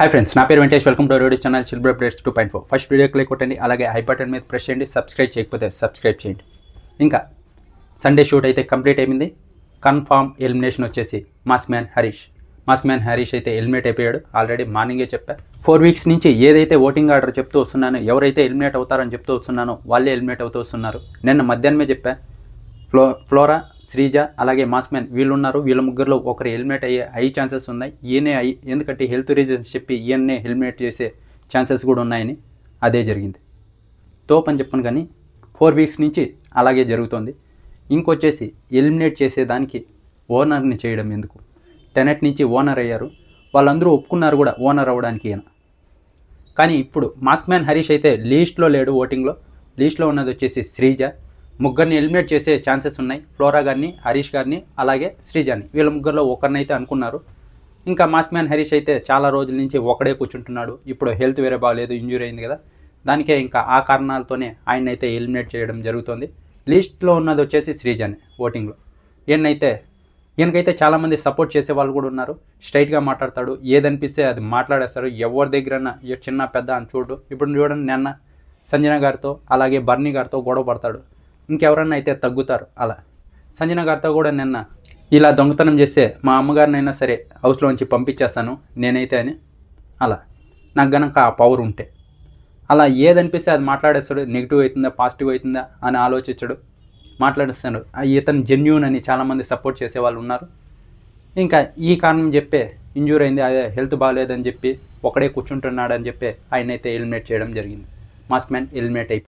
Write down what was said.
Hi friends, నా పేరు Venkatesh. Welcome to radio channel చిల్బర్ అప్డేట్స్ 2.4. ఫస్ట్ వీడియో క్లిక్ కొట్టండి, అలాగే ఐ బటన్ మీద ప్రెస్ చేయండి. సబ్స్క్రైబ్ చేయకపోతే సబ్స్క్రైబ్ చేయండి. ఇంకా సండే షూట్ అయితే కంప్లీట్ అయిపోయింది. కన్ఫామ్ ఎలిమినేషన్ వచ్చేసి మాస్ మ్యాన్ హరీష్ అయితే ఎలిమినేట్ అయిపోయాడు. ఆల్రెడీ మార్నింగే చెప్పా. 4 వీక్స్ నుంచి ఏదైతే ఓటింగ్ ఆర్డర్ చెప్తూ వస్తున్నానో, ఎవరైతే ఎలిమినేట్ అవుతారని చెప్తూ వస్తున్నానో వాళ్ళే ఎలిమినేట్ అవుతూ వస్తున్నారు. నిన్న మధ్యాహ్నమే చెప్పా, ఫ్లోరా, శ్రీజ అలాగే మాస్ మ్యాన్ వీళ్ళు ఉన్నారు. వీళ్ళ ముగ్గురులో ఒకరు ఎలిమినేట్ అయ్యే ఛాన్సెస్ ఉన్నాయి. ఈయనే ఎందుకంటే హెల్త్ రీజన్స్ చెప్పి ఈయన్నే ఎలిమినేట్ చేసే ఛాన్సెస్ కూడా ఉన్నాయని. అదే జరిగింది. తోపని చెప్పను కానీ 4 వీక్స్ నుంచి అలాగే జరుగుతుంది. ఇంకొచ్చేసి ఎలిమినేట్ చేసేదానికి ఓనర్ని చేయడం ఎందుకు? టెనెట్ నుంచి ఓనర్ అయ్యారు, వాళ్ళందరూ ఒప్పుకున్నారు కూడా ఓనర్ అవ్వడానికి ఈయన. కానీ ఇప్పుడు మాస్ మ్యాన్ హరీష్ అయితే లీస్ట్లో లేడు. ఓటింగ్లో లీస్ట్లో ఉన్నది వచ్చేసి శ్రీజ. ముగ్గురిని ఎలిమినేట్ చేసే ఛాన్సెస్ ఉన్నాయి. ఫ్లోరా గారిని, హరీష్ గారిని అలాగే శ్రీజాని. వీళ్ళ ముగ్గురులో ఒకరినైతే అనుకున్నారు. ఇంకా మాస్ మ్యాన్ హరీష్ అయితే చాలా రోజుల నుంచి ఒకడే కూర్చుంటున్నాడు. ఇప్పుడు హెల్త్ వేరే బాగలేదు, ఇంజూరీ అయింది కదా, దానికే ఇంకా ఆ కారణాలతోనే ఆయన అయితే ఎలిమినేట్ చేయడం జరుగుతుంది. లీస్ట్లో ఉన్నది వచ్చేసి శ్రీజాని ఓటింగ్లో. ఈయనకైతే చాలామంది సపోర్ట్ చేసే వాళ్ళు కూడా ఉన్నారు. స్ట్రైట్గా మాట్లాడతాడు, ఏదనిపిస్తే అది మాట్లాడేస్తాడు. ఎవరి దగ్గరన్నా చిన్న పెద్ద అని చూడు. ఇప్పుడు చూడండి, నిన్న సంజన గారితో అలాగే బర్నీ గారితో గొడవ పడతాడు. ఇంకెవరన్నా అయితే తగ్గుతారు. అలా సంజన గారితో కూడా నిన్న ఇలా దొంగతనం చేస్తే మా అమ్మగారినైనా సరే హౌస్లోంచి పంపించేస్తాను నేనైతే అని, అలా నాకు గనక ఆ పవర్ ఉంటే అలా ఏదనిపిస్తే అది మాట్లాడేస్తాడు. నెగిటివ్ అవుతుందా పాజిటివ్ అవుతుందా అని ఆలోచించడు, మాట్లాడేస్తాడు. ఇతను జెన్యూన్ అని చాలామంది సపోర్ట్ చేసే వాళ్ళు ఉన్నారు. ఇంకా ఈ కారణం చెప్పే ఇంజూరీ అయింది, అదే హెల్త్ బాగాలేదని చెప్పి ఒకడే కూర్చుంటున్నాడని చెప్పి ఆయన అయితే ఎలిమినేట్ చేయడం జరిగింది. మాస్ మ్యాన్ ఎలిమినేట్ అయిపోయి